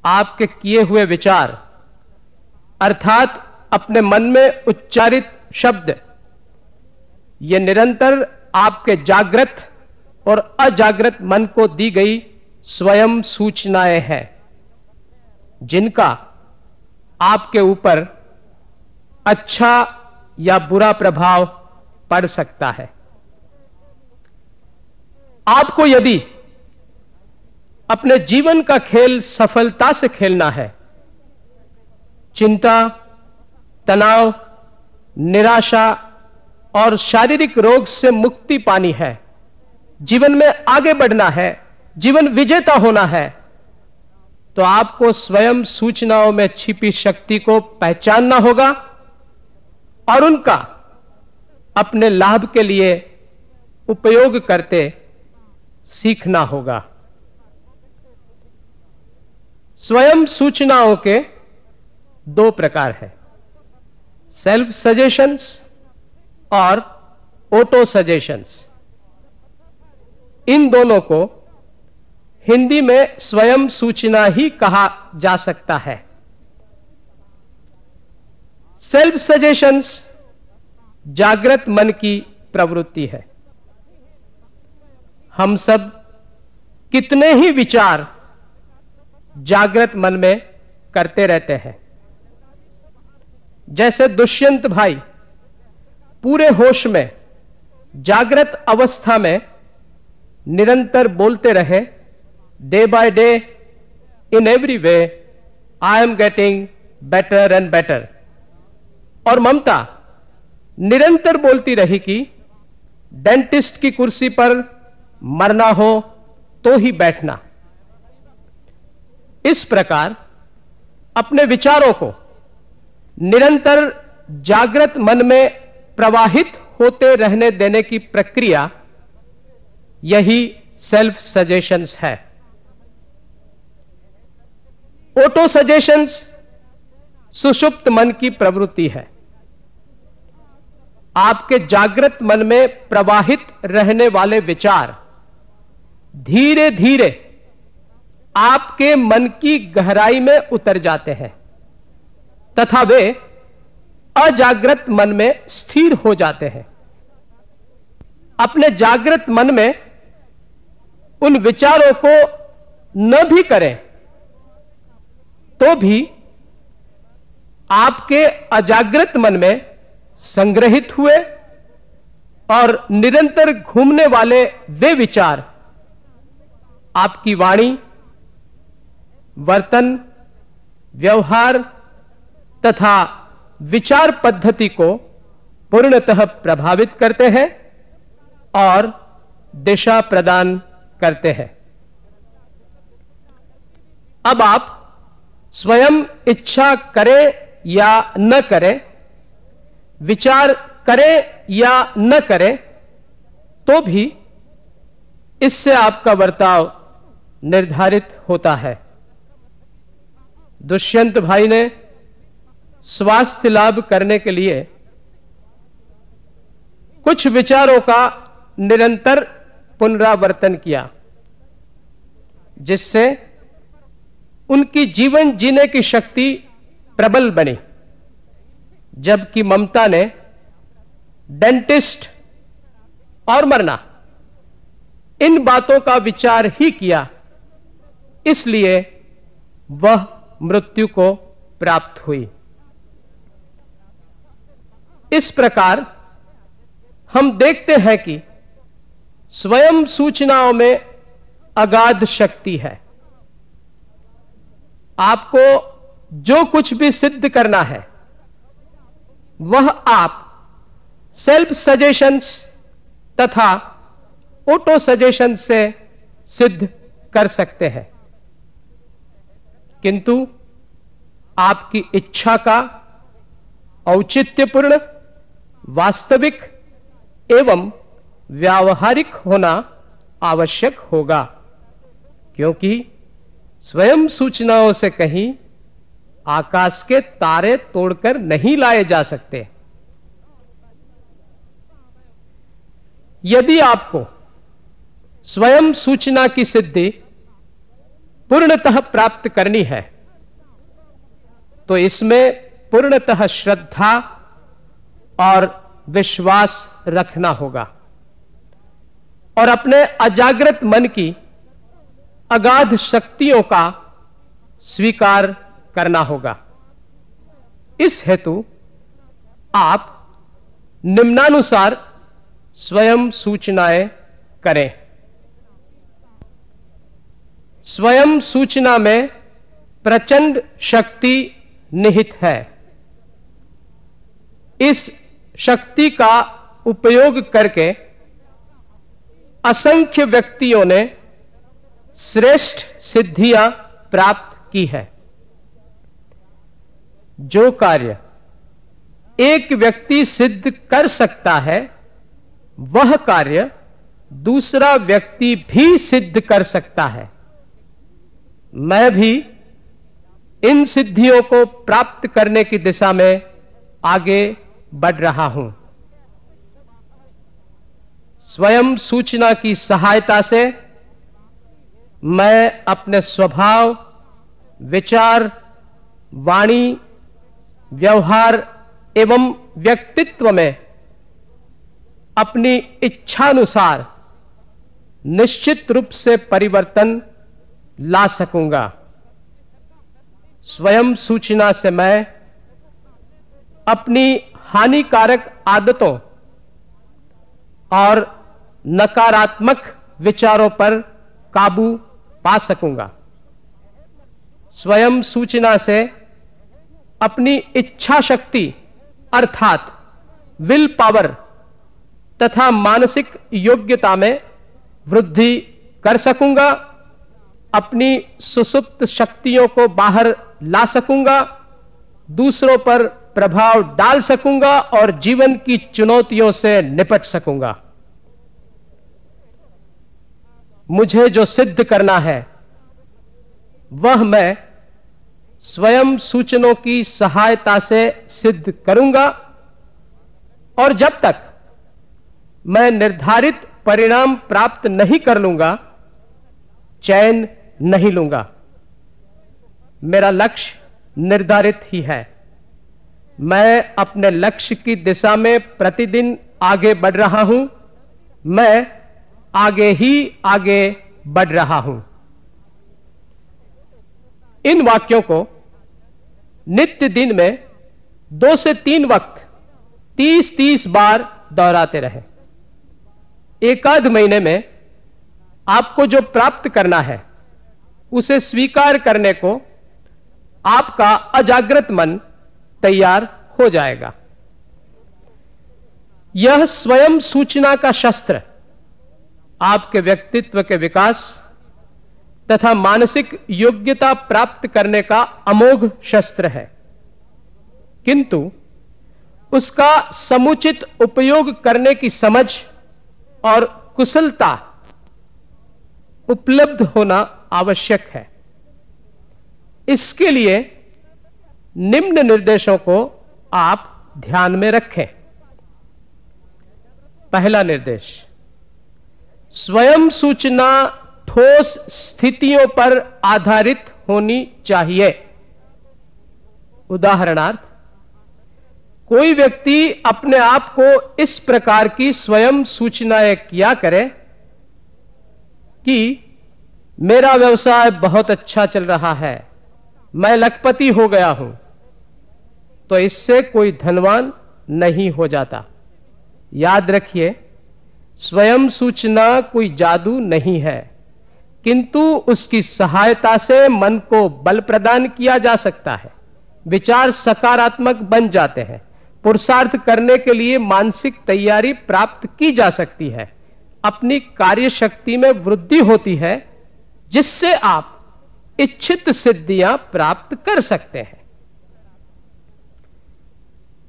आपके किए हुए विचार अर्थात अपने मन में उच्चारित शब्द, ये निरंतर आपके जागृत और अजागृत मन को दी गई स्वयं सूचनाएं हैं, जिनका आपके ऊपर अच्छा या बुरा प्रभाव पड़ सकता है। आपको यदि अपने जीवन का खेल सफलता से खेलना है, चिंता, तनाव, निराशा और शारीरिक रोग से मुक्ति पानी है, जीवन में आगे बढ़ना है, जीवन विजेता होना है, तो आपको स्वयं सूचनाओं में छिपी शक्ति को पहचानना होगा और उनका अपने लाभ के लिए उपयोग करते सीखना होगा। स्वयं सूचनाओं के दो प्रकार हैं, सेल्फ सजेशंस और ऑटो सजेशंस। इन दोनों को हिंदी में स्वयं सूचना ही कहा जा सकता है। सेल्फ सजेशंस जागृत मन की प्रवृत्ति है। हम सब कितने ही विचार जागृत मन में करते रहते हैं। जैसे दुष्यंत भाई पूरे होश में जागृत अवस्था में निरंतर बोलते रहे, day by day in every way I am getting better and better. और ममता निरंतर बोलती रही कि डेंटिस्ट की कुर्सी पर मरना हो तो ही बैठना। इस प्रकार अपने विचारों को निरंतर जागृत मन में प्रवाहित होते रहने देने की प्रक्रिया यही सेल्फ सजेशंस है। ऑटो सजेशंस सुषुप्त मन की प्रवृत्ति है। आपके जागृत मन में प्रवाहित रहने वाले विचार धीरे धीरे आपके मन की गहराई में उतर जाते हैं तथा वे अजागृत मन में स्थिर हो जाते हैं। अपने जागृत मन में उन विचारों को न भी करें तो भी आपके अजागृत मन में संग्रहित हुए और निरंतर घूमने वाले वे विचार आपकी वाणी, वर्तन, व्यवहार तथा विचार पद्धति को पूर्णतः प्रभावित करते हैं और दिशा प्रदान करते हैं। अब आप स्वयं इच्छा करें या न करें, विचार करें या न करें, तो भी इससे आपका बर्ताव निर्धारित होता है। दुष्यंत भाई ने स्वास्थ्य लाभ करने के लिए कुछ विचारों का निरंतर पुनरावर्तन किया, जिससे उनकी जीवन जीने की शक्ति प्रबल बनी। जबकि ममता ने डेंटिस्ट और मरना इन बातों का विचार ही किया, इसलिए वह मृत्यु को प्राप्त हुई। इस प्रकार हम देखते हैं कि स्वयं सूचनाओं में अगाध शक्ति है। आपको जो कुछ भी सिद्ध करना है वह आप सेल्फ सजेशंस तथा ऑटो सजेशन से सिद्ध कर सकते हैं, किंतु आपकी इच्छा का औचित्यपूर्ण, वास्तविक एवं व्यावहारिक होना आवश्यक होगा, क्योंकि स्वयं सूचनाओं से कहीं आकाश के तारे तोड़कर नहीं लाए जा सकते। यदि आपको स्वयं सूचना की सिद्धि पूर्णतः प्राप्त करनी है तो इसमें पूर्णतः श्रद्धा और विश्वास रखना होगा और अपने अजागृत मन की अगाध शक्तियों का स्वीकार करना होगा। इस हेतु आप निम्नानुसार स्वयं सूचनाएं करें। स्वयं सूचना में प्रचंड शक्ति निहित है। इस शक्ति का उपयोग करके असंख्य व्यक्तियों ने श्रेष्ठ सिद्धियां प्राप्त की है। जो कार्य एक व्यक्ति सिद्ध कर सकता है, वह कार्य दूसरा व्यक्ति भी सिद्ध कर सकता है। मैं भी इन सिद्धियों को प्राप्त करने की दिशा में आगे बढ़ रहा हूं। स्वयं सूचना की सहायता से मैं अपने स्वभाव, विचार, वाणी, व्यवहार एवं व्यक्तित्व में अपनी इच्छानुसार निश्चित रूप से परिवर्तन ला सकूंगा। स्वयं सूचना से मैं अपनी हानिकारक आदतों और नकारात्मक विचारों पर काबू पा सकूंगा। स्वयं सूचना से अपनी इच्छा शक्ति अर्थात विल पावर तथा मानसिक योग्यता में वृद्धि कर सकूंगा। अपनी सुसुप्त शक्तियों को बाहर ला सकूंगा, दूसरों पर प्रभाव डाल सकूंगा और जीवन की चुनौतियों से निपट सकूंगा। मुझे जो सिद्ध करना है वह मैं स्वयं सूचनों की सहायता से सिद्ध करूंगा और जब तक मैं निर्धारित परिणाम प्राप्त नहीं कर लूंगा, चैन नहीं लूंगा। मेरा लक्ष्य निर्धारित ही है। मैं अपने लक्ष्य की दिशा में प्रतिदिन आगे बढ़ रहा हूं। मैं आगे ही आगे बढ़ रहा हूं। इन वाक्यों को नित्य दिन में 2 से 3 वक्त 30-30 बार दोहराते रहें। एकाध महीने में आपको जो प्राप्त करना है उसे स्वीकार करने को आपका अजागृत मन तैयार हो जाएगा। यह स्वयं सूचना का शस्त्र आपके व्यक्तित्व के विकास तथा मानसिक योग्यता प्राप्त करने का अमोघ शस्त्र है, किंतु उसका समुचित उपयोग करने की समझ और कुशलता उपलब्ध होना आवश्यक है। इसके लिए निम्न निर्देशों को आप ध्यान में रखें। पहला निर्देश, स्वयं सूचना ठोस स्थितियों पर आधारित होनी चाहिए। उदाहरणार्थ, कोई व्यक्ति अपने आप को इस प्रकार की स्वयं सूचनाएं किया करे कि मेरा व्यवसाय बहुत अच्छा चल रहा है, मैं लखपति हो गया हूं, तो इससे कोई धनवान नहीं हो जाता। याद रखिए, स्वयं सूचना कोई जादू नहीं है, किंतु उसकी सहायता से मन को बल प्रदान किया जा सकता है। विचार सकारात्मक बन जाते हैं। पुरुषार्थ करने के लिए मानसिक तैयारी प्राप्त की जा सकती है। अपनी कार्य शक्ति में वृद्धि होती है, जिससे आप इच्छित सिद्धियां प्राप्त कर सकते हैं।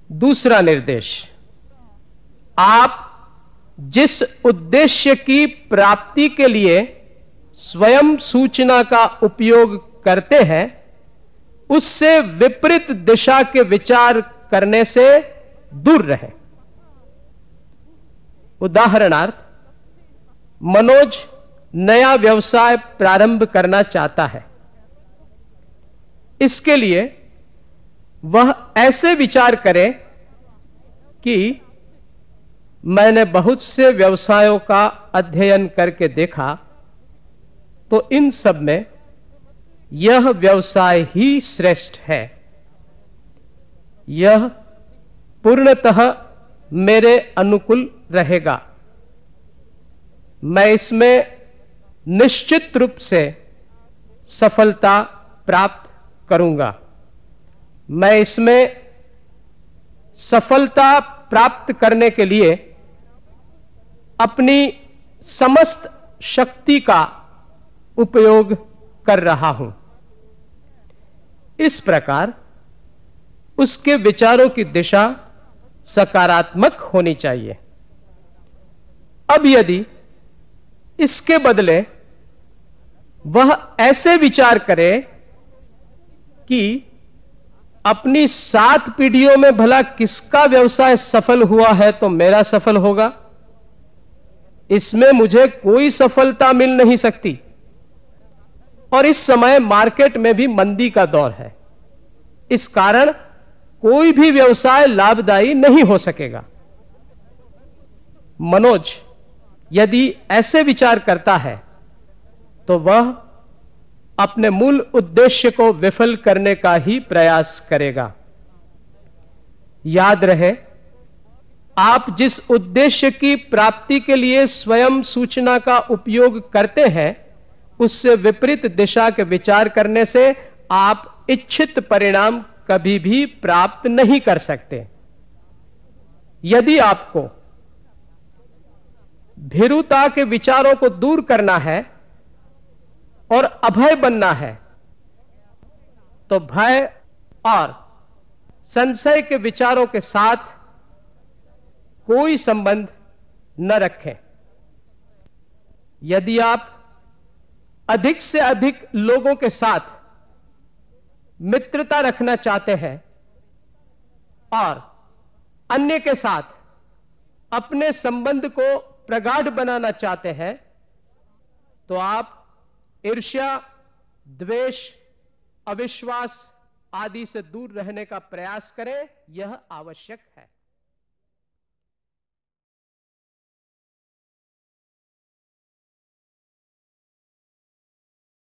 दूसरा निर्देश, आप जिस उद्देश्य की प्राप्ति के लिए स्वयं सूचना का उपयोग करते हैं, उससे विपरीत दिशा के विचार करने से दूर रहें। उदाहरणार्थ, मनोज नया व्यवसाय प्रारंभ करना चाहता है। इसके लिए वह ऐसे विचार करे कि मैंने बहुत से व्यवसायों का अध्ययन करके देखा तो इन सब में यह व्यवसाय ही श्रेष्ठ है, यह पूर्णतः मेरे अनुकूल रहेगा, मैं इसमें निश्चित रूप से सफलता प्राप्त करूंगा, मैं इसमें सफलता प्राप्त करने के लिए अपनी समस्त शक्ति का उपयोग कर रहा हूं। इस प्रकार उसके विचारों की दिशा सकारात्मक होनी चाहिए। अब यदि इसके बदले वह ऐसे विचार करे कि अपनी 7 पीढ़ियों में भला किसका व्यवसाय सफल हुआ है तो मेरा सफल होगा, इसमें मुझे कोई सफलता मिल नहीं सकती, और इस समय मार्केट में भी मंदी का दौर है, इस कारण कोई भी व्यवसाय लाभदायी नहीं हो सकेगा। मनोज यदि ऐसे विचार करता है तो वह अपने मूल उद्देश्य को विफल करने का ही प्रयास करेगा। याद रहे, आप जिस उद्देश्य की प्राप्ति के लिए स्वयं सूचना का उपयोग करते हैं उससे विपरीत दिशा के विचार करने से आप इच्छित परिणाम कभी भी प्राप्त नहीं कर सकते। यदि आपको भीरुता के विचारों को दूर करना है और अभय बनना है तो भय और संशय के विचारों के साथ कोई संबंध न रखें। यदि आप अधिक से अधिक लोगों के साथ मित्रता रखना चाहते हैं और अन्य के साथ अपने संबंध को प्रगाढ़ बनाना चाहते हैं तो आप ईर्ष्या, द्वेष, अविश्वास आदि से दूर रहने का प्रयास करें, यह आवश्यक है।